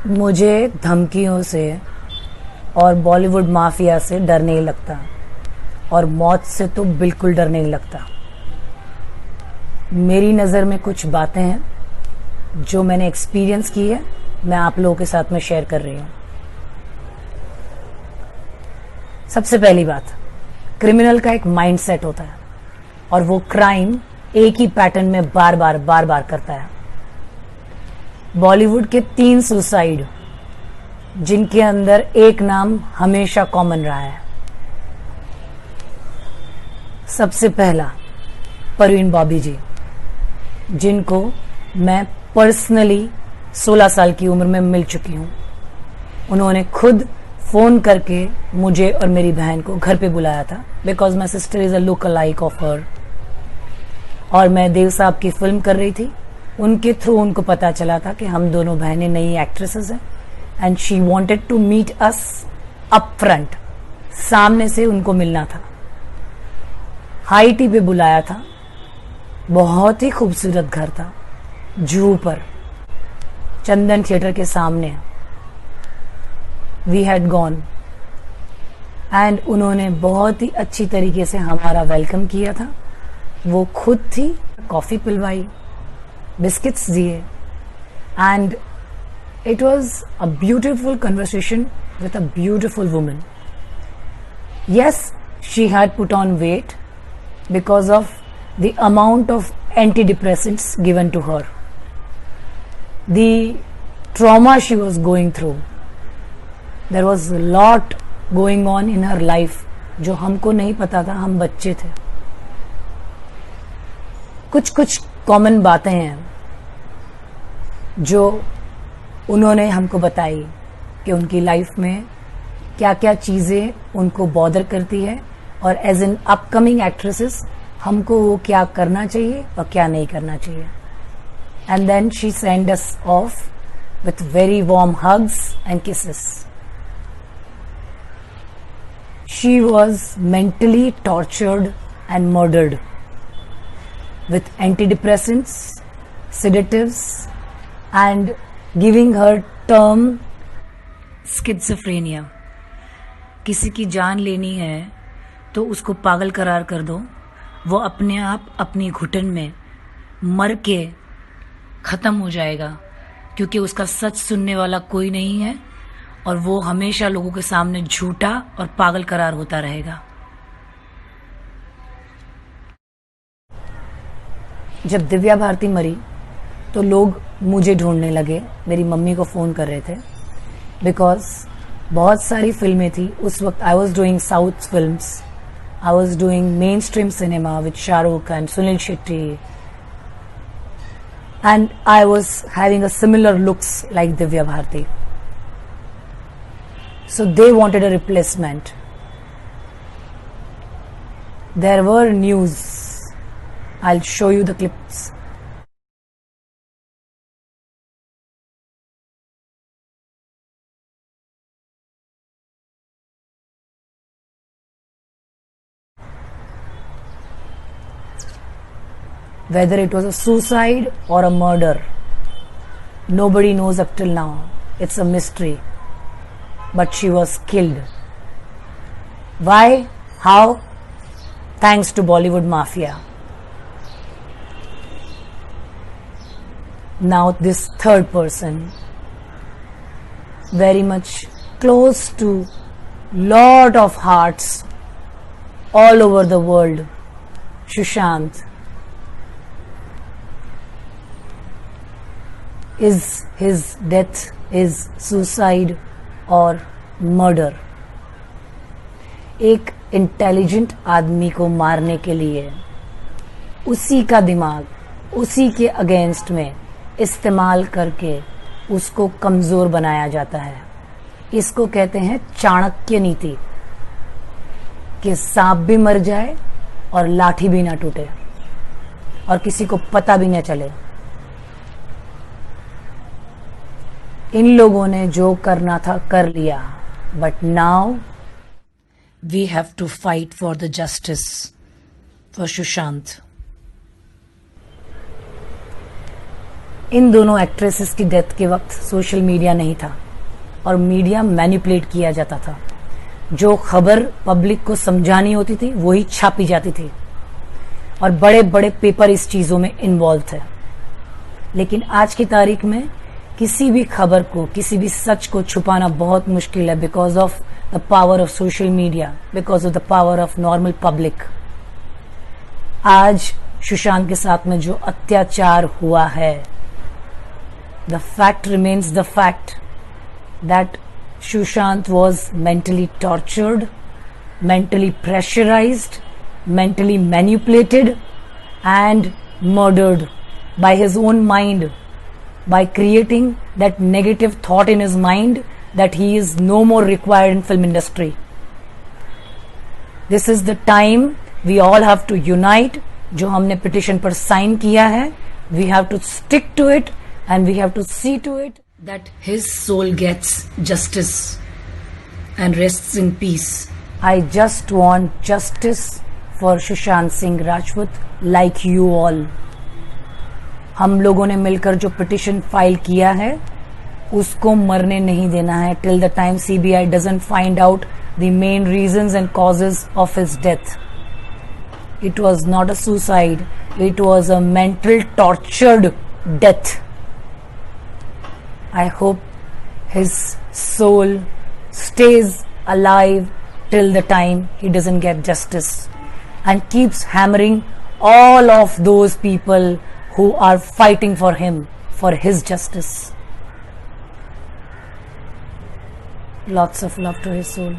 मुझे धमकियों से और बॉलीवुड माफिया से डर नहीं लगता, और मौत से तो बिल्कुल डर नहीं लगता। मेरी नज़र में कुछ बातें हैं जो मैंने एक्सपीरियंस की है, मैं आप लोगों के साथ में शेयर कर रही हूँ। सबसे पहली बात, क्रिमिनल का एक माइंडसेट होता है और वो क्राइम एक ही पैटर्न में बार बार करता है। बॉलीवुड के 3 सुसाइड जिनके अंदर एक नाम हमेशा कॉमन रहा है। सबसे पहला परवीन बॉबी जी, जिनको मैं पर्सनली 16 साल की उम्र में मिल चुकी हूँ। उन्होंने खुद फोन करके मुझे और मेरी बहन को घर पे बुलाया था, because my sister is a look alike of her, और मैं देव साहब की फिल्म कर रही थी। उनके थ्रू उनको पता चला था कि हम दोनों बहनें नई एक्ट्रेसेस हैं, and she wanted to meet us up front, सामने से उनको मिलना था। हाई टी पे बुलाया था, बहुत ही खूबसूरत घर था, जुहू पर, चंदन थिएटर के सामने। वी हैड गॉन एंड उन्होंने बहुत ही अच्छी तरीके से हमारा वेलकम किया था। वो खुद थी, कॉफी पिलवाई, बिस्किट्स दिए, and it was a beautiful conversation with a beautiful woman. Yes, she had put on weight because of the amount of antidepressants given to her, the trauma she was going through. There was a lot going on in her life जो हमको नहीं पता था, हम बच्चे थे। कुछ common बातें हैं जो उन्होंने हमको बताई कि उनकी लाइफ में क्या क्या चीज़ें उनको बॉदर करती है, और एज एन अपकमिंग एक्ट्रेसेस हमको वो क्या करना चाहिए और क्या नहीं करना चाहिए। And then she send us off with very warm hugs and kisses. She was mentally tortured and murdered with antidepressants, sedatives, and giving her term schizophrenia. किसी की जान लेनी है तो उसको पागल करार कर दो, वो अपने आप अपनी घुटन में मर के ख़त्म हो जाएगा, क्योंकि उसका सच सुनने वाला कोई नहीं है, और वो हमेशा लोगों के सामने झूठा और पागल करार होता रहेगा। जब दिव्या भारती मरी तो लोग मुझे ढूंढने लगे, मेरी मम्मी को फ़ोन कर रहे थे, बिकॉज बहुत सारी फिल्में थी उस वक्त। I was doing south films, I was doing mainstream cinema with Shahrukh and Sunil Shetty, and I was having a similar looks like Divya Bharti, so they wanted a replacement. There were news. I'll show you the clips. Whether it was a suicide or a murder, nobody knows up till now. It's a mystery. But she was killed. Why? How? Thanks to Bollywood mafia. Now this third person, very much close to lot of hearts all over the world, Sushant, is his death is suicide और murder? एक intelligent आदमी को मारने के लिए उसी का दिमाग उसी के अगेंस्ट में इस्तेमाल करके उसको कमजोर बनाया जाता है। इसको कहते हैं चाणक्य नीति, कि सांप भी मर जाए और लाठी भी ना टूटे और किसी को पता भी न चले। इन लोगों ने जो करना था कर लिया, but now we have to fight for the justice for Sushant. इन दोनों एक्ट्रेसेस की डेथ के वक्त सोशल मीडिया नहीं था और मीडिया मैनिपुलेट किया जाता था। जो खबर पब्लिक को समझानी होती थी वही छापी जाती थी और बड़े बड़े पेपर इस चीजों में इन्वॉल्व थे। लेकिन आज की तारीख में किसी भी खबर को, किसी भी सच को छुपाना बहुत मुश्किल है, because of the power of social media, because of the power of normal public. आज सुशांत के साथ में जो अत्याचार हुआ है, the fact remains the fact that Sushant was mentally tortured, mentally pressurized, mentally manipulated and murdered by his own mind, by creating that negative thought in his mind that he is no more required in film industry. This is the time we all have to unite. जो हमने petition पर sign किया है, we have to stick to it and we have to see to it that his soul gets justice and rests in peace. I just want justice for Sushant Singh Rajput like you all. हम लोगों ने मिलकर जो petition file किया है उसको मरने नहीं देना है till the time CBI doesn't find out the main reasons and causes of his death. It was not a suicide, it was a mental tortured death. I hope his soul stays alive till the time he doesn't get justice and keeps hammering all of those people who are fighting for him, for his justice. Lots of love to his soul.